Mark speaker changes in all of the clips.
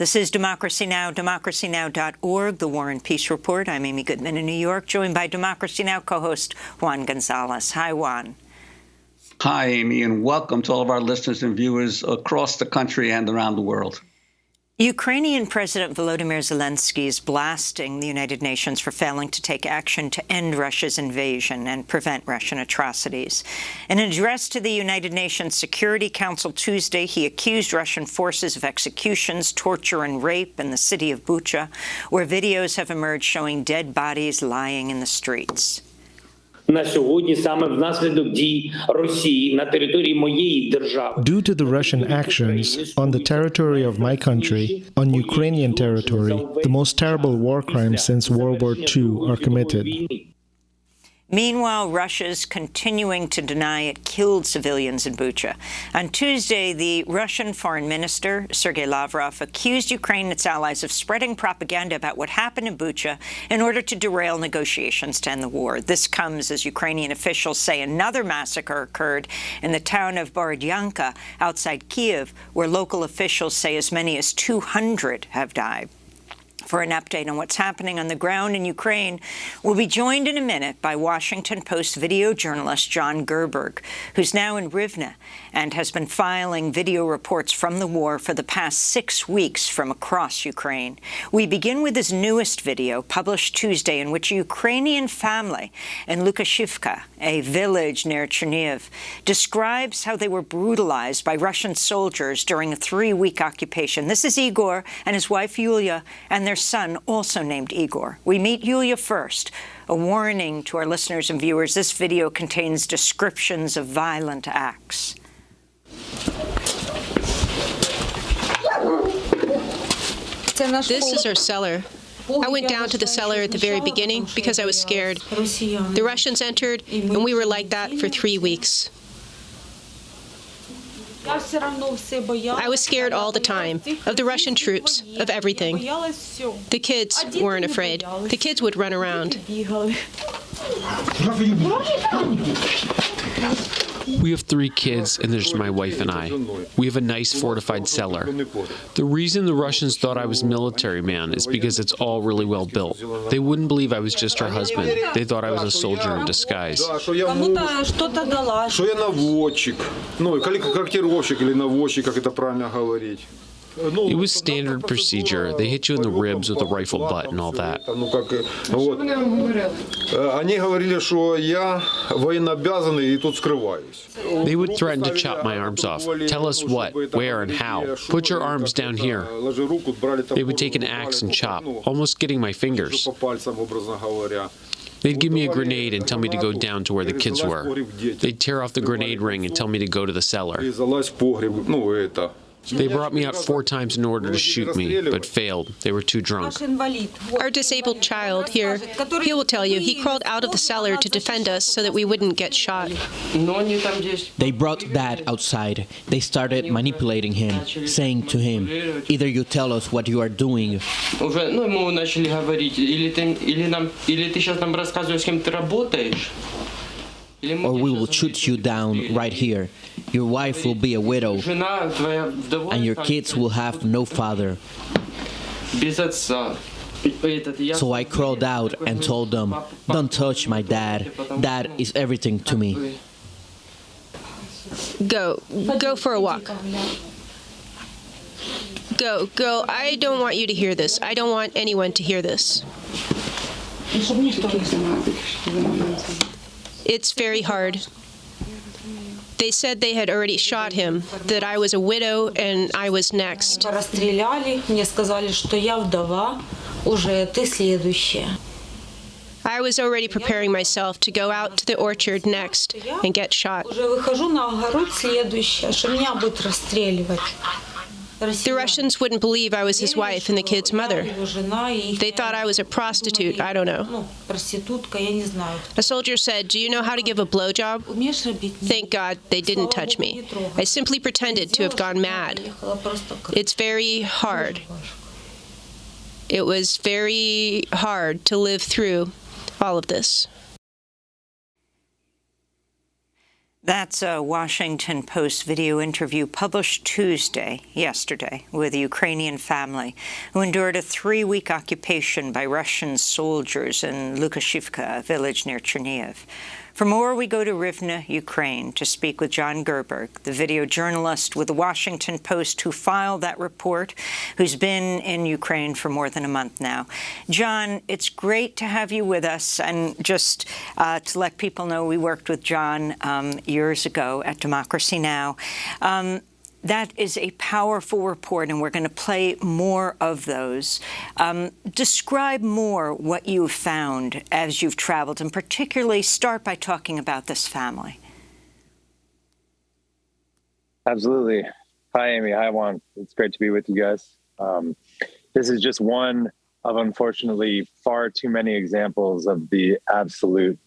Speaker 1: This is Democracy Now!, democracynow.org, The War and Peace Report. I'm Amy Goodman in New York, joined by Democracy Now! Co-host Juan Gonzalez. Hi, Juan.
Speaker 2: Hi, Amy, and welcome to all of our listeners and viewers across the country and around the world.
Speaker 1: Ukrainian President Volodymyr Zelensky is blasting the United Nations for failing to take action to end Russia's invasion and prevent Russian atrocities. In an address to the United Nations Security Council Tuesday, he accused Russian forces of executions, torture and rape in the city of Bucha, where videos have emerged showing dead bodies lying in the streets.
Speaker 3: Due to the Russian actions on the territory of my country, on Ukrainian territory, the most terrible war crimes since World War II are committed.
Speaker 1: Meanwhile, Russia's continuing to deny it killed civilians in Bucha. On Tuesday, the Russian Foreign Minister, Sergei Lavrov, accused Ukraine and its allies of spreading propaganda about what happened in Bucha in order to derail negotiations to end the war. This comes as Ukrainian officials say another massacre occurred in the town of Borodyanka outside Kyiv, where local officials say as many as 200 have died. For an update on what's happening on the ground in Ukraine, we'll be joined in a minute by Washington Post video journalist John Gerberg, who's now in Rivne and has been filing video reports from the war for the past 6 weeks from across Ukraine. We begin with his newest video, published Tuesday, in which a Ukrainian family in Lukashivka, a village near Chernihiv, describes how they were brutalized by Russian soldiers during a 3-week occupation. This is Igor and his wife Yulia and their son, also named Igor. We meet Yulia first. A warning to our listeners and viewers, this video contains descriptions of violent acts.
Speaker 4: This is our cellar. I went down to the cellar at the very beginning because I was scared. The Russians entered, and we were like that for 3 weeks. I was scared all the time, of the Russian troops, of everything. The kids weren't afraid. The kids would run around.
Speaker 5: We have 3 kids, and there's my wife and I. We have a nice fortified cellar. The reason the Russians thought I was a military man is because it's all really well built. They wouldn't believe I was just her husband. They thought I was a soldier in disguise. It was standard procedure. They hit you in the ribs with a rifle butt and all that. They would threaten to chop my arms off. Tell us what, where, and how. Put your arms down here. They would take an axe and chop, almost getting my fingers. They'd give me a grenade and tell me to go down to where the kids were. They'd tear off the grenade ring and tell me to go to the cellar. They brought me out 4 times in order to shoot me, but failed. They were too drunk.
Speaker 4: Our disabled child here, he will tell you, he crawled out of the cellar to defend us so that we wouldn't get shot.
Speaker 6: They brought Dad outside. They started manipulating him, saying to him, either you tell us what you are doing, or we will shoot you down right here. Your wife will be a widow, and your kids will have no father. So I crawled out and told them, don't touch my dad. Dad is everything to me.
Speaker 4: Go for a walk. Go. I don't want you to hear this. I don't want anyone to hear this. It's very hard. They said they had already shot him, that I was a widow and I was next. I was already preparing myself to go out to the orchard next and get shot. The Russians wouldn't believe I was his wife and the kid's mother. They thought I was a prostitute. I don't know. A soldier said, "Do you know how to give a blowjob?" Thank God they didn't touch me. I simply pretended to have gone mad. It's very hard. It was very hard to live through all of this.
Speaker 1: That's a Washington Post video interview published yesterday, with a Ukrainian family who endured a 3-week occupation by Russian soldiers in Lukashivka, a village near Chernihiv. For more, we go to Rivne, Ukraine, to speak with John Gerberg, the video journalist with the Washington Post who filed that report, who's been in Ukraine for more than a month now. John, it's great to have you with us. And just to let people know, we worked with John years ago at Democracy Now! That is a powerful report, and we're going to play more of those. Describe more what you've found as you've traveled, and particularly start by talking about this family.
Speaker 7: Absolutely. Hi, Amy. Hi, Juan. It's great to be with you guys. This is just one of, unfortunately, far too many examples of the absolute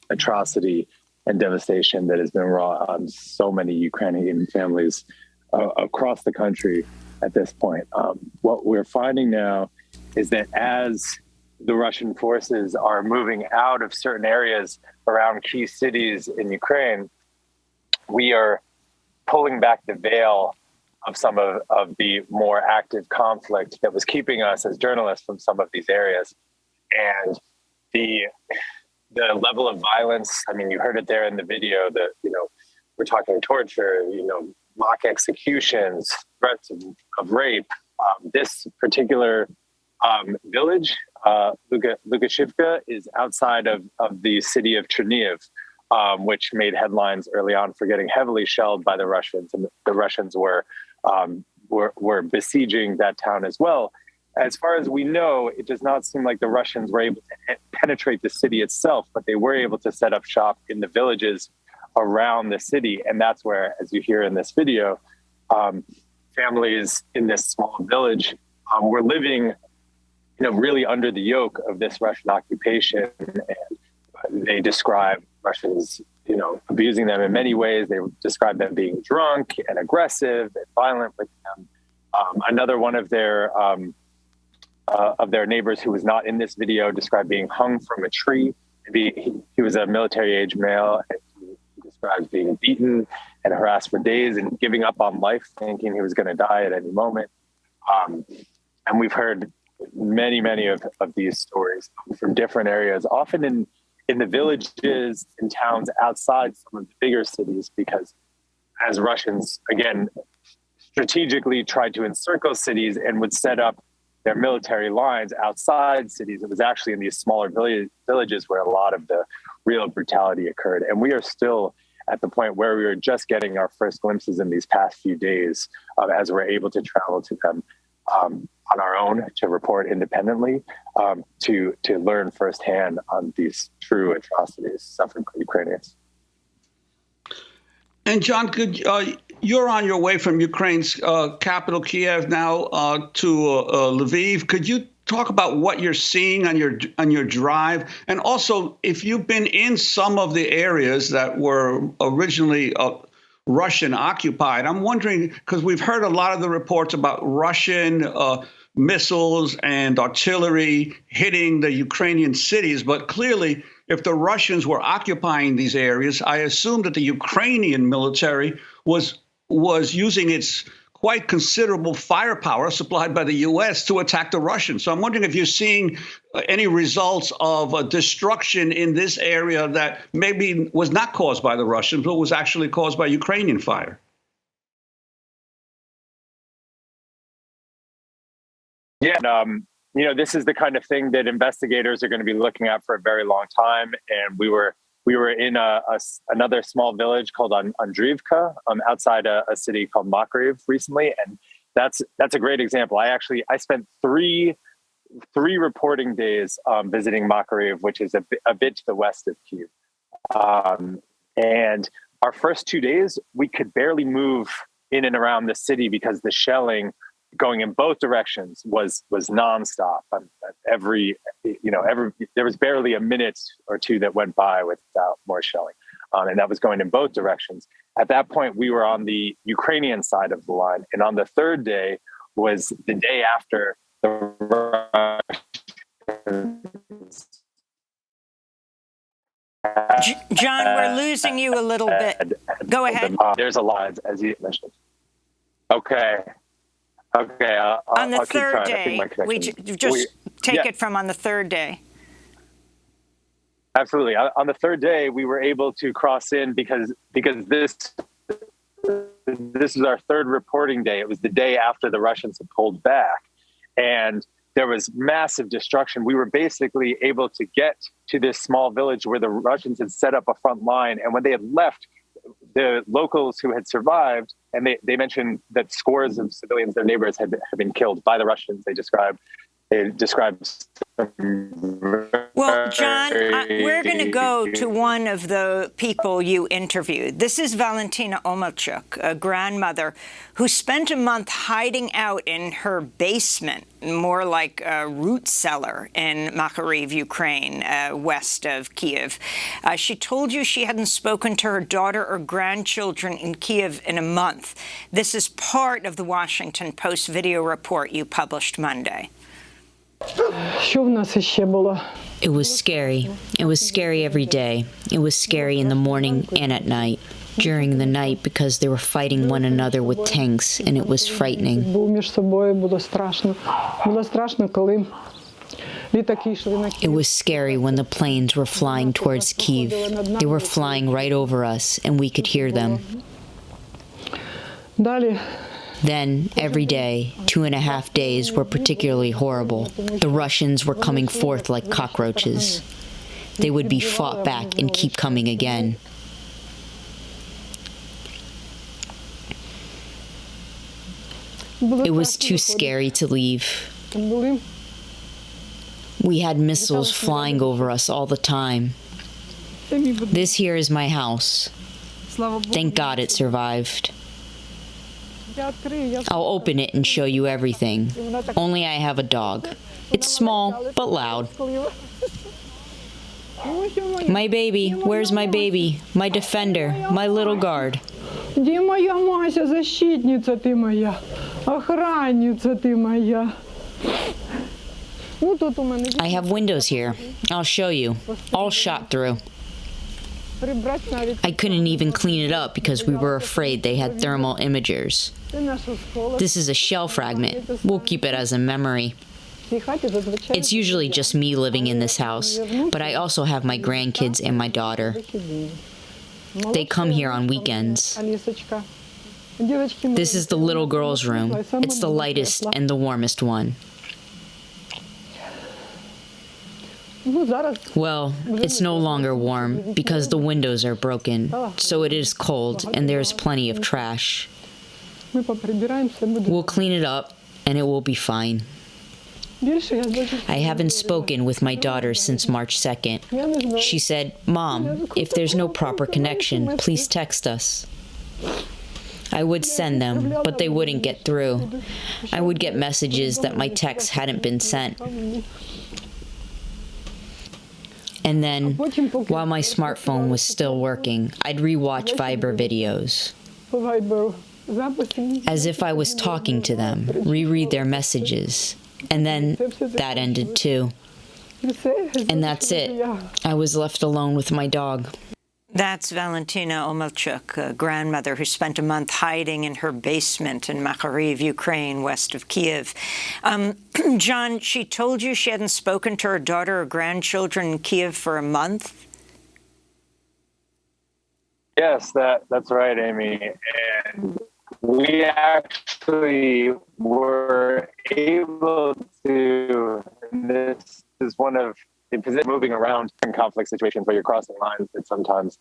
Speaker 7: atrocity and devastation that has been wrought on so many Ukrainian families across the country at this point. What we're finding now is that as the Russian forces are moving out of certain areas around key cities in Ukraine, we are pulling back the veil of some of the more active conflict that was keeping us as journalists from some of these areas. And the level of violence, I mean, you heard it there in the video, that, we're talking torture, mock executions, threats of rape. This particular village, Lukashivka, is outside of the city of Chernihiv, which made headlines early on for getting heavily shelled by the Russians. And the Russians were besieging that town as well. As far as we know, it does not seem like the Russians were able to penetrate the city itself, but they were able to set up shop in the villages around the city. And that's where, as you hear in this video, families in this small village were living, really under the yoke of this Russian occupation. And they describe Russians, abusing them in many ways. They describe them being drunk and aggressive and violent with them. Another one of their neighbors who was not in this video described being hung from a tree. He was a military-age male, and he described being beaten and harassed for days and giving up on life, thinking he was going to die at any moment. And we've heard many of these stories from different areas, often in the villages and towns outside some of the bigger cities, because as Russians, again, strategically tried to encircle cities and would set up their military lines outside cities, it was actually in these smaller villages where a lot of the real brutality occurred. And we are still at the point where we were just getting our first glimpses in these past few days as we're able to travel to them on our own, to report independently, to learn firsthand on these true atrocities suffered by Ukrainians.
Speaker 2: And John, you're on your way from Ukraine's capital, Kiev, now to Lviv. Could you talk about what you're seeing on your drive, and also if you've been in some of the areas that were originally Russian occupied? I'm wondering, because we've heard a lot of the reports about Russian missiles and artillery hitting the Ukrainian cities, but clearly, if the Russians were occupying these areas, I assume that the Ukrainian military was using its quite considerable firepower supplied by the U.S. to attack the Russians. So I'm wondering if you're seeing any results of destruction in this area that maybe was not caused by the Russians, but was actually caused by Ukrainian fire.
Speaker 7: Yeah, this is the kind of thing that investigators are going to be looking at for a very long time. And we were in another small village called Andriivka, outside a city called Makariv recently, and that's a great example. I spent three reporting days visiting Makariv, which is a bit to the west of Kyiv. And our first 2 days, we could barely move in and around the city because the shelling going in both directions was nonstop. There was barely a minute or two that went by without more shelling, and that was going in both directions. At that point, we were on the Ukrainian side of the line, and on the third day was the day after the Russians
Speaker 1: John, we're losing you a little bit. Go ahead.
Speaker 7: There's a lot, as you mentioned. Okay.
Speaker 1: On the
Speaker 7: I'll keep
Speaker 1: third
Speaker 7: trying.
Speaker 1: day, take it from on the third day.
Speaker 7: Absolutely. On the third day, we were able to cross in because this is our third reporting day. It was the day after the Russians had pulled back, and there was massive destruction. We were basically able to get to this small village where the Russians had set up a front line, and when they had left, the locals who had survived, and they mentioned that scores of civilians, their neighbors, had been killed by the Russians. They described.
Speaker 1: Well, John, we're going to go to one of the people you interviewed. This is Valentina Omelchuk, a grandmother who spent a month hiding out in her basement, more like a root cellar in Makariv, Ukraine, west of Kiev. She told you she hadn't spoken to her daughter or grandchildren in Kiev in a month. This is part of the Washington Post video report you published Monday.
Speaker 8: It was scary. It was scary every day. It was scary in the morning and at night. During the night, because they were fighting one another with tanks, and it was frightening. It was scary when the planes were flying towards Kyiv. They were flying right over us, and we could hear them. Then, every day, 2.5 days were particularly horrible. The Russians were coming forth like cockroaches. They would be fought back and keep coming again. It was too scary to leave. We had missiles flying over us all the time. This here is my house. Thank God it survived. I'll open it and show you everything. Only I have a dog. It's small, but loud. My baby. Where's my baby? My defender. My little guard.
Speaker 9: Где моя Мася, защитница ты моя, охранница ты моя.
Speaker 8: I have windows here. I'll show you. All shot through. I couldn't even clean it up because we were afraid they had thermal imagers. This is a shell fragment. We'll keep it as a memory. It's usually just me living in this house, but I also have my grandkids and my daughter. They come here on weekends. This is the little girl's room. It's the lightest and the warmest one. Well, it's no longer warm because the windows are broken, so it is cold and there's plenty of trash. We'll clean it up and it will be fine. I haven't spoken with my daughter since March 2nd. She said, "Mom, if there's no proper connection, please text us." I would send them, but they wouldn't get through. I would get messages that my texts hadn't been sent. And then, while my smartphone was still working, I'd rewatch Viber videos. As if I was talking to them, reread their messages. And then that ended too. And that's it. I was left alone with my dog.
Speaker 1: That's Valentina Omelchuk, a grandmother who spent a month hiding in her basement in Makariv, Ukraine, west of Kiev. John, she told you she hadn't spoken to her daughter or grandchildren in Kiev for a month?
Speaker 7: Yes, that's right, Amy. And we actually were able to, and this is one of the moving around in conflict situations where you're crossing lines that sometimes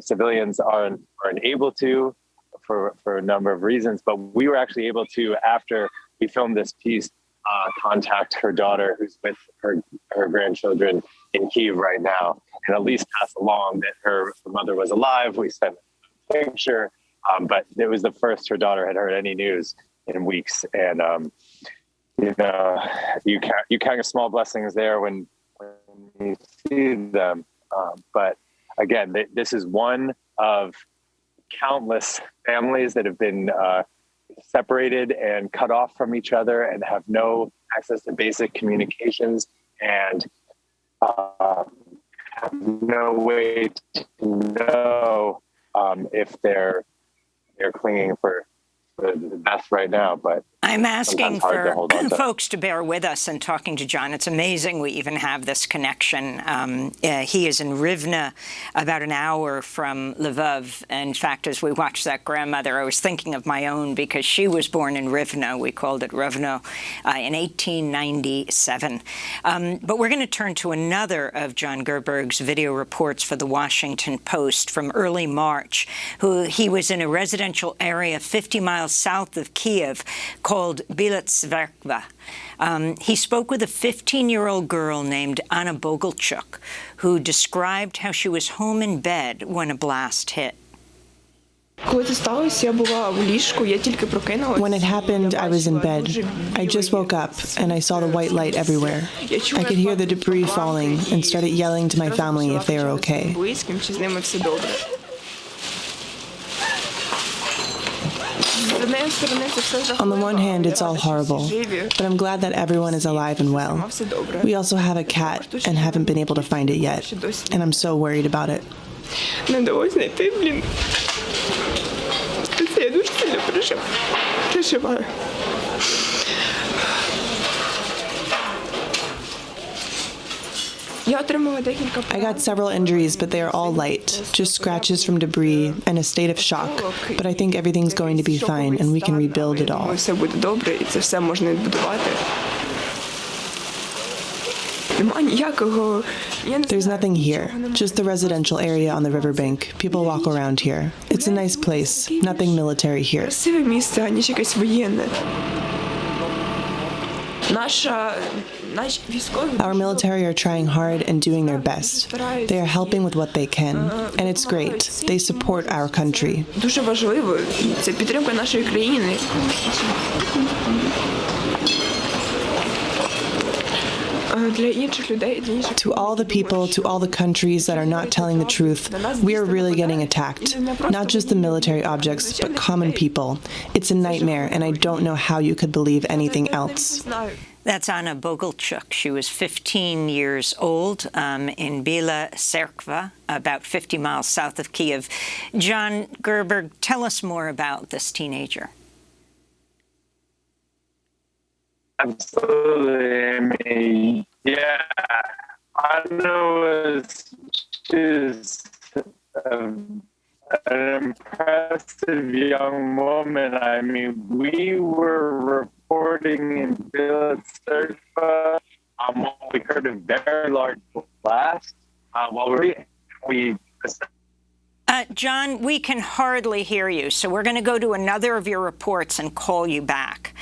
Speaker 7: civilians aren't able to for a number of reasons. But we were actually able to, after we filmed this piece, contact her daughter who's with her grandchildren in Kyiv right now, and at least pass along that her mother was alive. We sent a picture. But it was the first her daughter had heard any news in weeks, and you count your small blessings there when you see them. But again, this is one of countless families that have been separated and cut off from each other and have no access to basic communications, and have no way to know if they're clinging for the best right now. But
Speaker 1: I'm asking for folks to bear with us in talking to John. It's amazing we even have this connection. He is in Rivne, about an hour from Lvov. In fact, as we watched that grandmother, I was thinking of my own because she was born in Rivne. We called it Rivno in 1897. But we're going to turn to another of John Gerberg's video reports for the Washington Post from early March. He was in a residential area 50 miles south of Kiev called Biela Tserkva. He spoke with a 15-year-old girl named Anna Bogalchuk, who described how she was home in bed when a blast hit.
Speaker 10: When it happened, I was in bed. I just woke up, and I saw the white light everywhere. I could hear the debris falling and started yelling to my family if they were okay. On the one hand, it's all horrible, but I'm glad that everyone is alive and well. We also have a cat and haven't been able to find it yet, and I'm so worried about it. I got several injuries, but they are all light, just scratches from debris and a state of shock. But I think everything's going to be fine, and we can rebuild it all. There's nothing here, just the residential area on the riverbank. People walk around here. It's a nice place, nothing military here. Our military are trying hard and doing their best. They are helping with what they can, and it's great. They support our country. To all the people, to all the countries that are not telling the truth, we are really getting attacked. Not just the military objects, but common people. It's a nightmare, and I don't know how you could believe anything else.
Speaker 1: That's Anna Bogalchuk. She was 15 years old in Biela Tserkva, about 50 miles south of Kiev. John Gerberg, tell us more about this teenager.
Speaker 7: Absolutely. I mean, yeah, Anna she's an impressive young woman. I mean, we were reporting in Biela Tserkva when we heard a very large blast.
Speaker 1: John, we can hardly hear you, so we're going to go to another of your reports and call you back.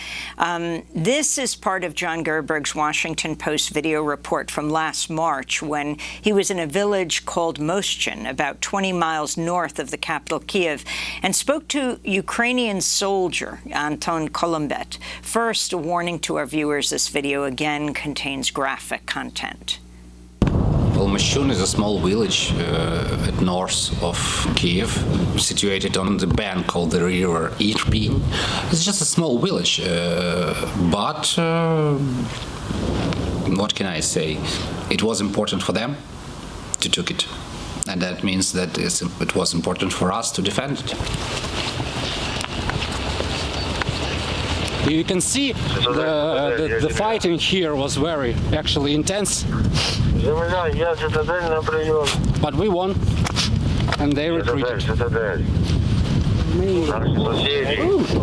Speaker 1: This is part of John Gerberg's Washington Post video report from last March when he was in a village called Moschin, about 20 miles north of the capital Kiev, and spoke to Ukrainian soldier Anton Kolombet. First, a warning to our viewers, this video again contains graphic content.
Speaker 11: Well, Moschin is a small village at north of Kiev, situated on the bank of the river Irpin. It's just a small village, but what can I say? It was important for them to take it, and that means that it was important for us to defend it.
Speaker 12: You can see the fighting here was very actually intense. But we won, and they retreated. Oh,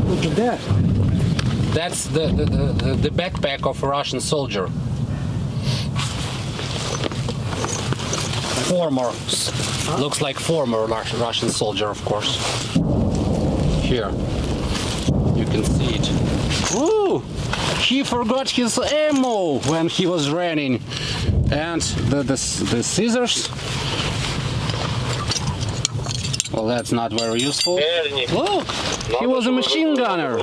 Speaker 12: look at that. That's the backpack of a Russian soldier. Looks like former Russian soldier, of course. Here, you can see it. Ooh, he forgot his ammo when he was running. And the scissors. Well, that's not very useful. Look, he was a machine gunner.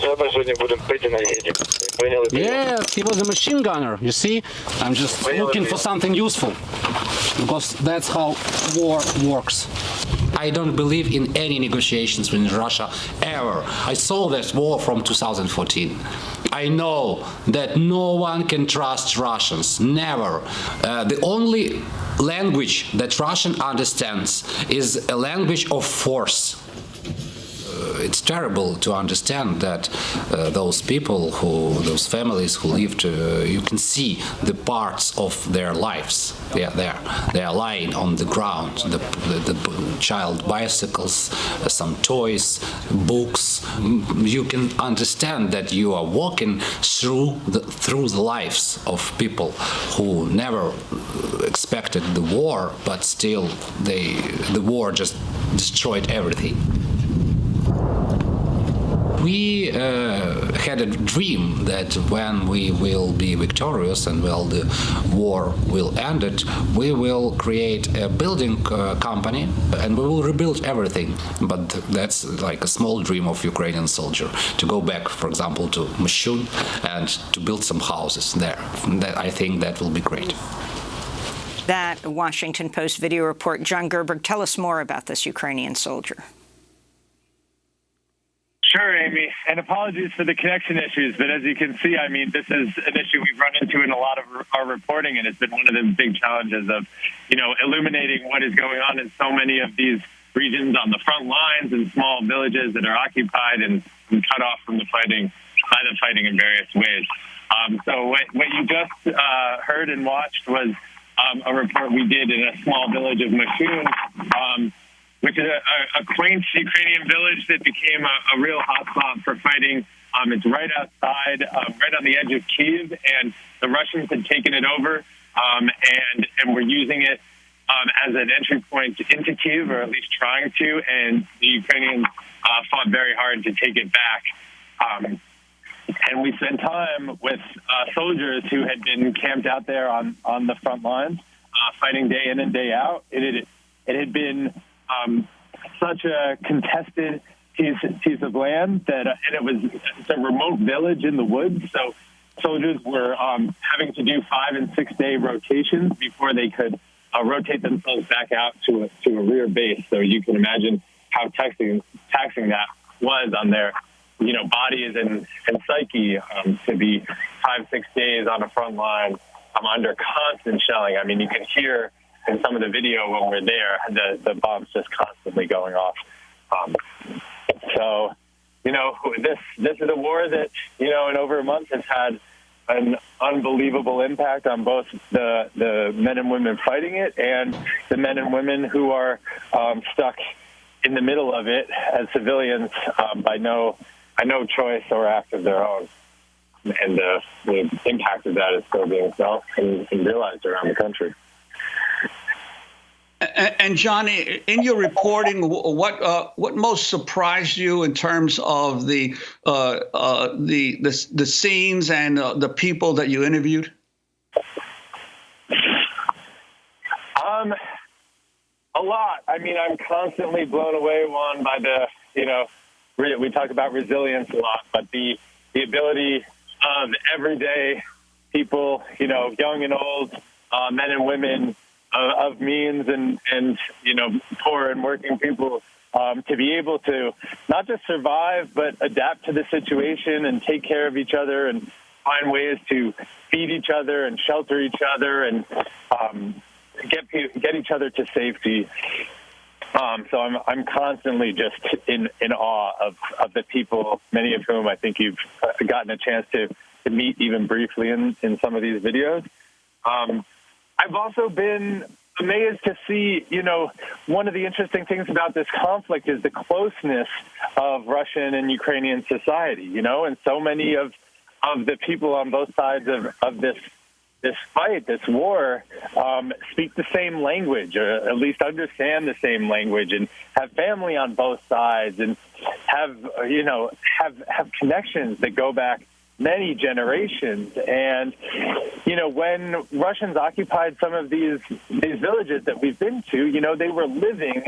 Speaker 12: Yes, he was a machine gunner. You see, I'm just looking for something useful, because that's how war works.
Speaker 11: I don't believe in any negotiations with Russia ever. I saw this war from 2014. I know that no one can trust Russians, never. The only language that Russian understands is a language of force. It's terrible to understand that those people, those families who lived, you can see the parts of their lives. They are there. They are lying on the ground. The child bicycles, some toys, books. You can understand that you are walking through the lives of people who never expected the war, but still the war just destroyed everything. We had a dream that when we will be victorious and when the war will end it, we will create a building company and we will rebuild everything. But that's like a small dream of Ukrainian soldier, to go back, for example, to Mashun and to build some houses there. I think that will be great.
Speaker 1: That Washington Post video report. John Gerberg, tell us more about this Ukrainian soldier.
Speaker 7: Sure, Amy, and apologies for the connection issues, but as you can see, I mean, this is an issue we've run into in a lot of our reporting, and it's been one of the big challenges of, illuminating what is going on in so many of these regions on the front lines and small villages that are occupied and cut off from the fighting, in various ways. So what you just heard and watched was a report we did in a small village of Mashun, which is a quaint Ukrainian village that became a real hotspot for fighting. It's right outside, right on the edge of Kyiv, and the Russians had taken it over and were using it as an entry point into Kyiv, or at least trying to, and the Ukrainians fought very hard to take it back. And we spent time with soldiers who had been camped out there on the front lines, fighting day in and day out. It had been such a contested piece of land that, and it's a remote village in the woods. So soldiers were having to do 5- and 6-day rotations before they could rotate themselves back out to a rear base. So you can imagine how taxing that was on their, bodies and psyche to be 5-6 days on a front line under constant shelling. I mean, you can hear in some of the video when we're there, the bombs just constantly going off. So, this is a war that, in over a month has had an unbelievable impact on both the men and women fighting it and the men and women who are stuck in the middle of it as civilians by no choice or act of their own. And the impact of that is still being felt and realized around the country.
Speaker 2: And Johnny, in your reporting, what most surprised you in terms of the scenes and the people that you interviewed?
Speaker 7: A lot. I mean, I'm constantly blown away, Juan, by we talk about resilience a lot, but the ability of everyday people, young and old, men and women, of means and poor and working people to be able to not just survive but adapt to the situation and take care of each other and find ways to feed each other and shelter each other and get each other to safety. So I'm constantly just in awe of the people, many of whom I think you've gotten a chance to meet even briefly in some of these videos. I've also been amazed to see, one of the interesting things about this conflict is the closeness of Russian and Ukrainian society, and so many of the people on both sides of this fight, this war, speak the same language, or at least understand the same language, and have family on both sides, and have connections that go back many generations. And when Russians occupied some of these villages that we've been to, they were living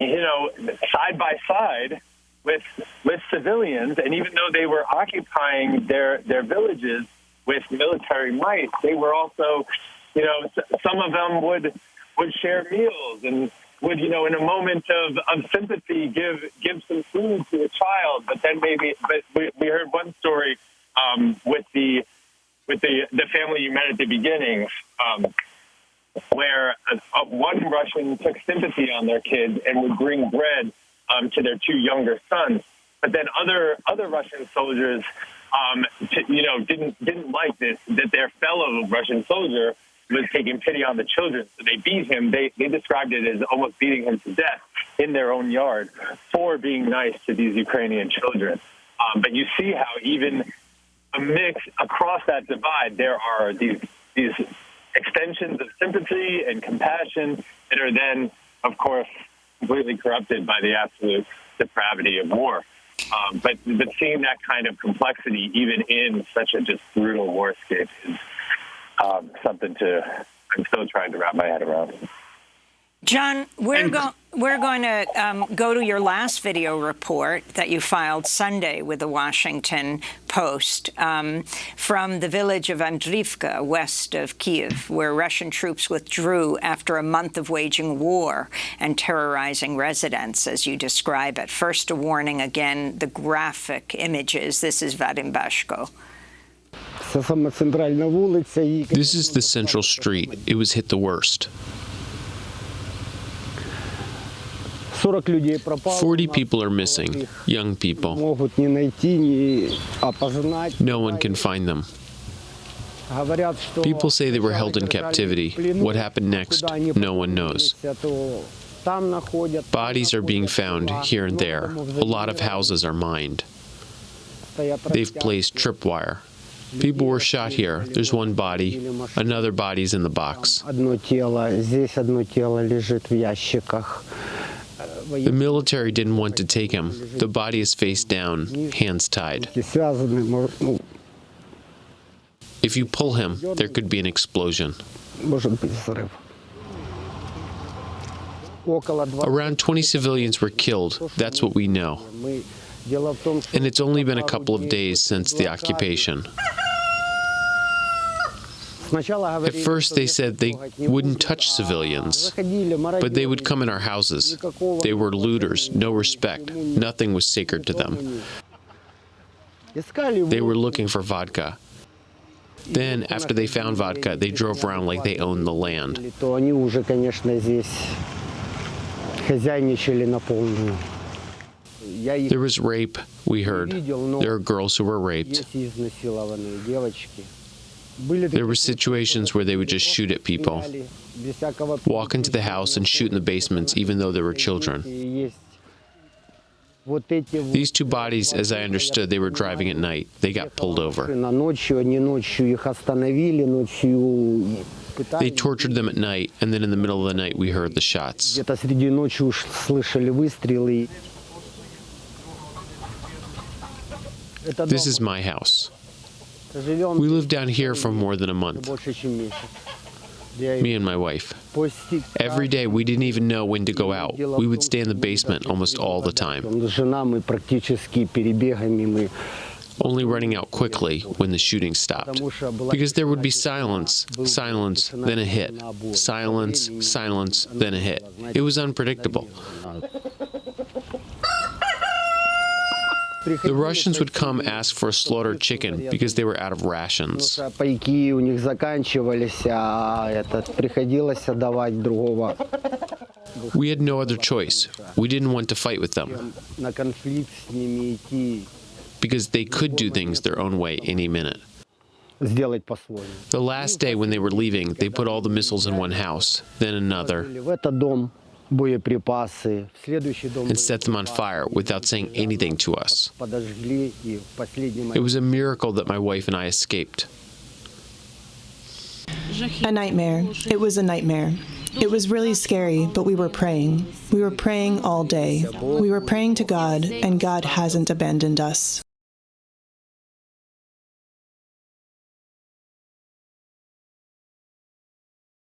Speaker 7: side by side with civilians, and even though they were occupying their villages with military might, they were also some of them would share meals and would, in a moment of sympathy, give some food to a child, but then we heard one story with the family you met at the beginning, where one Russian took sympathy on their kids and would bring bread to their two younger sons, but then other Russian soldiers, didn't like this, that their fellow Russian soldier was taking pity on the children. So they beat him. They described it as almost beating him to death in their own yard for being nice to these Ukrainian children. But you see how even a mix across that divide, there are these extensions of sympathy and compassion that are then, of course, completely corrupted by the absolute depravity of war. But seeing that kind of complexity, even in such a just brutal warscape, is something I'm still trying to wrap my head around.
Speaker 1: John, we're going to go to your last video report that you filed Sunday with the Washington Post from the village of Andriivka, west of Kyiv, where Russian troops withdrew after a month of waging war and terrorizing residents, as you describe it. First, a warning again, the graphic images. This is Vadim Bashko.
Speaker 5: This is the central street. It was hit the worst. 40 people are missing, young people. No one can find them. People say they were held in captivity. What happened next, no one knows. Bodies are being found here and there. A lot of houses are mined. They've placed tripwire. People were shot here. There's one body. Another body's in the box. The military didn't want to take him. The body is face down, hands tied. If you pull him, there could be an explosion. Around 20 civilians were killed. That's what we know. And it's only been a couple of days since the occupation. At first, they said they wouldn't touch civilians, but they would come in our houses. They were looters, no respect. Nothing was sacred to them. They were looking for vodka. Then, after they found vodka, they drove around like they owned the land. There was rape, we heard. There are girls who were raped. There were situations where they would just shoot at people, walk into the house and shoot in the basements, even though there were children. These two bodies, as I understood, they were driving at night. They got pulled over. They tortured them at night, and then in the middle of the night, we heard the shots. This is my house. We lived down here for more than a month. Me and my wife. Every day, we didn't even know when to go out. We would stay in the basement almost all the time. Only running out quickly when the shooting stopped. Because there would be silence, silence, then a hit. Silence, silence, then a hit. It was unpredictable. The Russians would come ask for a slaughtered chicken because they were out of rations. We had no other choice. We didn't want to fight with them because they could do things their own way any minute. The last day when they were leaving, they put all the missiles in one house, then another, and set them on fire without saying anything to us. It was a miracle that my wife and I escaped.
Speaker 10: A nightmare. It was a nightmare. It was really scary, but we were praying. We were praying all day. We were praying to God, and God hasn't abandoned us.